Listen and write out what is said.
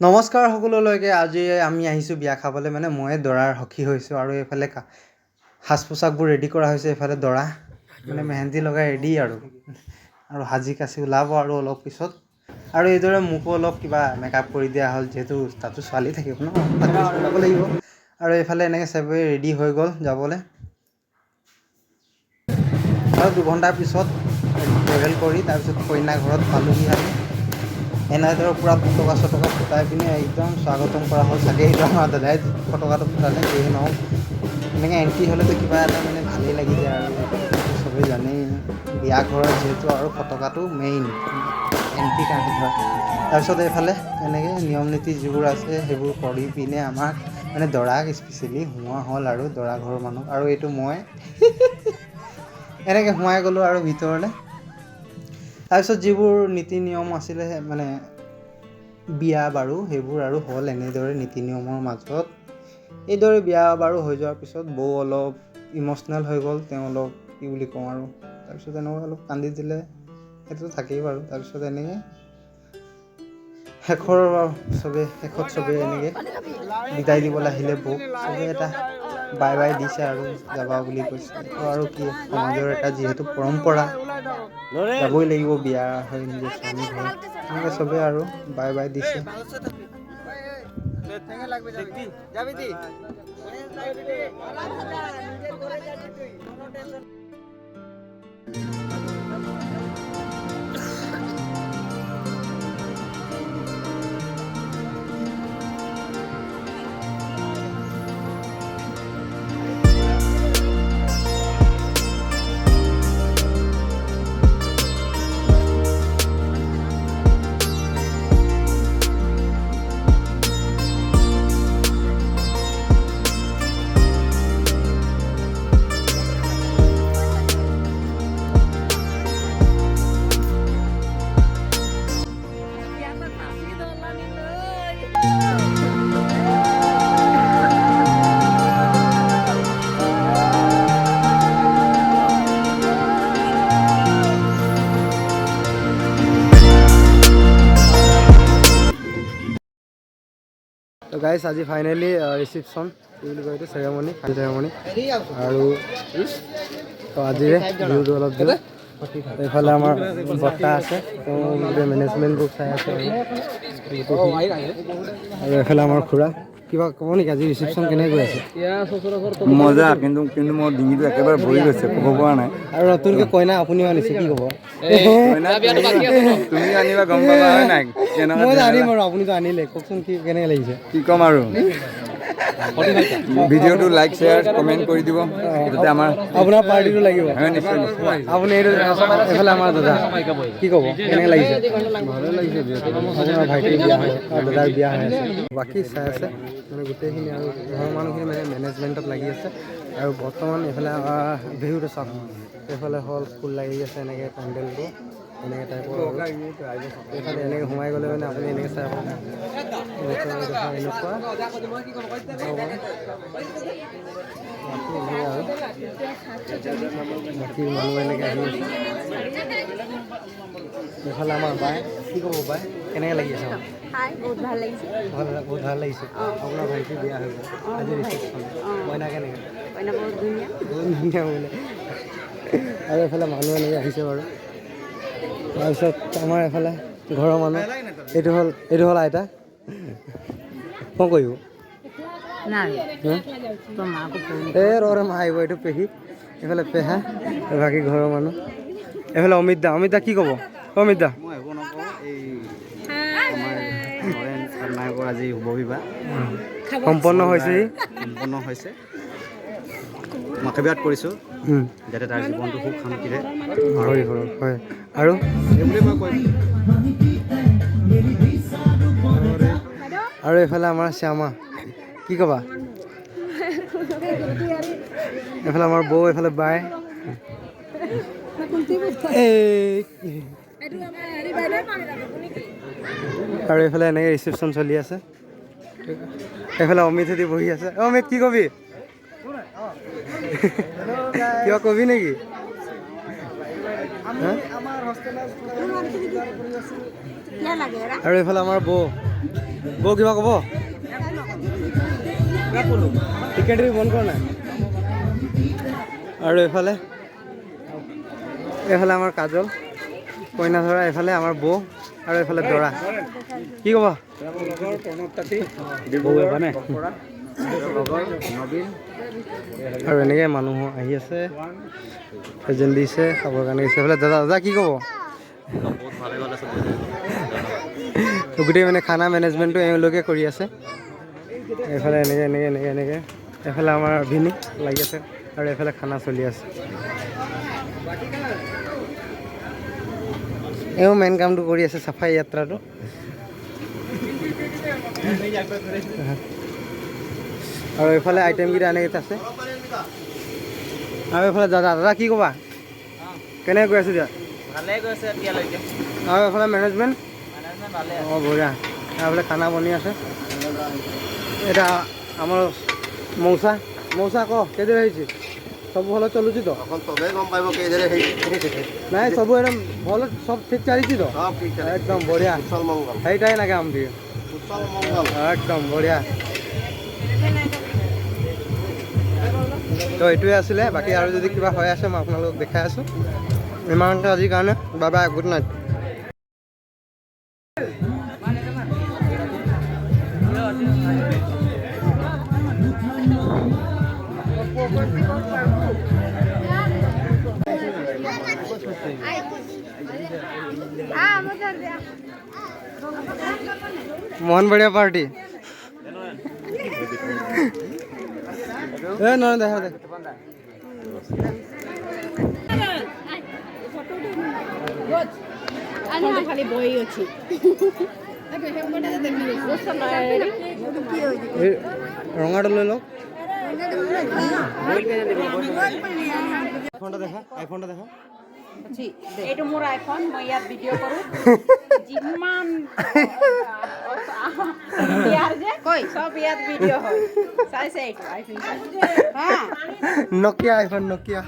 নমস্কাৰ সকলোলৈকে। আজি আমি আহিছোঁ বিয়া খাবলৈ, মানে মই দৰাৰ সখী হৈছোঁ আৰু এইফালে সাজ পোছাকবোৰ ৰেডি কৰা হৈছে। এইফালে দৰা মানে মেহেন্দি লগাই ৰেডি আৰু সাজি কাচি ওলাব আৰু অলপ পিছত। আৰু এইদৰে মোকো অলপ কিবা মেকআপ কৰি দিয়া হ'ল, যিহেতু তাতো ছোৱালী থাকিব ন, ওলাব লাগিব। আৰু এইফালে এনেকৈ চবেই ৰেডি হৈ গ'ল যাবলৈ। আৰু দুঘণ্টাৰ পিছত ট্ৰেভেল কৰি তাৰপিছত কইনা ঘৰত পালোহি আমি। এনেদৰে পূৰা ফটকা চটকা ফুটাই পিনে একদম স্বাগতম কৰা হ'ল। চাগে সেইটো আমাৰ দাদাই ফটকাটো ফুটালে, যিয়ে নহওক এনেকৈ এণ্ট্ৰি হ'লেতো কিবা এটা মানে ভালেই লাগি যায়। আৰু চবেই জানেই বিয়া ঘৰত যিহেতু আৰু ফটকাটো মেইন এণ্ট্ৰিৰ কাৰণে ধৰা। তাৰপিছত এইফালে এনেকৈ নিয়ম নীতি যিবোৰ আছে সেইবোৰ কৰি পিনে আমাক মানে দৰাক স্পেচিয়েলি সোমোৱা হ'ল আৰু দৰা ঘৰৰ মানুহ। আৰু এইটো মই এনেকৈ সোমাই গ'লোঁ আৰু ভিতৰলৈ। তাৰপিছত যিবোৰ নীতি নিয়ম আছিলে মানে বিয়া বাৰু, সেইবোৰ আৰু হ'ল এনেদৰে নীতি নিয়মৰ মাজত। এইদৰে বিয়া বাৰু হৈ যোৱাৰ পিছত বৌ অলপ ইম'চনেল হৈ গ'ল। তেওঁ অলপ কি বুলি কওঁ আৰু তাৰপিছত এনেকৈ অলপ কান্দি দিলে, সেইটো থাকেই বাৰু। তাৰপিছত এনেকৈ শেষত চবেই এনেকৈ বিদায় দিবলৈ আহিলে বৌক। চবেই এটা বাই বাই দিছে আৰু যাবা বুলি কৈছে। এইটো আৰু কি, সমাজৰ এটা যিহেতু পৰম্পৰা, যাবই লাগিব বিয়া হৈ নিজৰ স্বামী ঘৰত। এনেকৈ চবেই আৰু বাই বাই দিছে। তো গাইছ, আজি ফাইনেলি ৰিচিপশ্যন কি বুলি কয় এইটো চেৰেমনি আৰু আজিৰে ভিউটো অলপ দিওঁ। এইফালে আমাৰ বৰ্তা আছে, তেওঁ গোটেই মেনেজমেণ্টবোৰ চাই আছে। আৰু এইফালে আমাৰ খুৰা। কিবা ক'ব নেকি, আজি ৰিচিপশ্যন কেনেকৈ গৈ আছে? মজা, কিন্তু মোৰ ডিঙিটো একেবাৰে ভৰি গৈছে, ক'ব পৰা নাই। আৰু নতুনকৈ কইনা আপুনিও আনিছে, কি ক'ব? তুমি আনিবা গম পাবা হয় নাই? মই আনিম আৰু, আপুনিতো আনিলে, কওকচোন কি কেনেকৈ লাগিছে? কি ক'ম আৰু, ভিডিঅ'টো লাইক শ্বেয়াৰ কমেণ্ট কৰি দিব, যাতে আমাৰ আপোনাৰ পাৰ্টিটো লাগিব। হয় নিশ্চয় নিশ্চয়। আপুনি এইটো এইফালে আমাৰ দাদা, কি ক'ব কেনেকৈ লাগিছে? ভালে লাগিছে, আপোনাৰ ভাইটিৰ বিয়া হয় আৰু দাদাৰ বিয়া হৈ আছে। বাকী চাই আছে মানে গোটেইখিনি, আৰু ঘৰৰ মানুহখিনি মানে মেনেজমেণ্টত লাগি আছে। আৰু বৰ্তমান এইফালে ভিউটো চাওক, এইফালে হ'ল ফুল লাগি আছে এনেকৈ পেণ্ডেলটো এনেকৈ টাইপৰ। এইফালে এনেকৈ সোমাই গ'লে মানে আপুনি এনেকৈ চাই পাব এনেকুৱা বাকী মানুহ এনেকৈ আহি আছে। এইফালে আমাৰ বাই, কি ক'ব বাই, কেনেকৈ লাগি আছে? বহুত ভাল লাগিছে। বহুত ভাল লাগিছে। আপোনাৰ ভাইটিৰ বিয়া হৈ গ'ল, আজি ৰিচিপশ্যন। কইনা কেনেকৈ? কইনা বহুত ধুনীয়া। বহুত ধুনীয়া বোলে। আৰু এইফালে মানুহ এনেকৈ আহিছে বাৰু। তাৰপিছত আমাৰ এইফালে ঘৰৰ মানুহ, এইটো হ'ল আইতা। କ'ଣ কৰিব? এই ৰ মা আহিব, এইটো পেহী, এইফালে পেহা, বাকী ঘৰৰ মানুহ। এইফালে অমিত দা কি ক'ব? অমিত দা, মই একো নকওঁ। এই আমাৰ নৰেন নায়কৰ আজি শুভ বিবাহ সম্পন্ন হৈছেহি। সম্পন্ন হৈছে। মই আশীৰ্বাদ কৰিছোঁ যাতে তাৰ জীৱনটো সুখ শান্তিৰে হয় আৰু এইবুলি মই কৈছোঁ। আৰু এইফালে আমাৰ শ্যামা, কি ক'বা? এইফালে আমাৰ বৌ, এইফালে বাই। আৰু এইফালে এনেকৈ ৰিচিপশ্যন চলি আছে। এইফালে অমিত হেতি বহি আছে। অমিত কি কবি? কিবা কবি নেকি? আৰু এইফালে আমাৰ বৌ, বৌ কিবা ক'ব টিকেট বন্ধ কৰা নাই আৰু এইফালে আমাৰ কাজল কইনা ধৰা এইফালে আমাৰ বৌ আৰু এইফালে দৰা কি ক'ব আৰু এনেকৈ মানুহ আহি আছে প্ৰেজেণ্ট দিছে খাবৰ কাৰণে দিছে এইফালে দাদা কি ক'ব গোটেই মানে খানা মেনেজমেণ্টটো এওঁলোকে কৰি আছে এইফালে এনেকৈ এইফালে আমাৰ ভিনি লাগি আছে আৰু এইফালে খানা চলি আছে এওঁ মেইন কামটো কৰি আছে চাফাই যাত্ৰাটো আৰু এইফালে আইটেমকেইটা এনেকৈ আছে আৰু এইফালে দাদা কি ক'বা কেনেকৈ গৈ আছোঁ দিয়া ভালেই গৈছে এতিয়ালৈকে আৰু এইফালে মেনেজমেণ্ট ভালে অঁ বঢ়িয়া এইফালে খানা বনি আছে এটা আমার মৌসা কহ কেদে হয়েছে ସବୁ ଭଲ ଚଲୁଛି ତ এখন তবে গম পাইব কেইদরে ହେଇଛି ନାଇଁ ସବୁ ଏଇଟା ଭଲ ସବୁ ଠିକ୍ ଚାଲିଛି ତ সব ঠিক আছে একদম বঢ়িয়া কুশল মঙ্গল সেইটাই লাগে আম দিয়ে কুশল মঙ্গল একদম বঢ়িয়া তো এইটোৱে আছিলে বাকী আৰু যদি কিবা হৈ আছে মই আপোনালোকক দেখাই আছোঁ ইমানতে আজিৰ কাৰণে bye bye good night Mohan बढ़िया पार्टी ए न देखा देख খালি বই ଅଛି रंगाटा ले लो आईफोनটা দেখা আইফোনটা দেখা এইটো মোৰ আইফোন মই ইয়াত ভিডিঅ' কৰোঁ যিমান ইয়াৰ যে চব ইয়াত ভিডিঅ' হয় চাইছে এইটো আইফোন नोकिया आईफोन नोकिया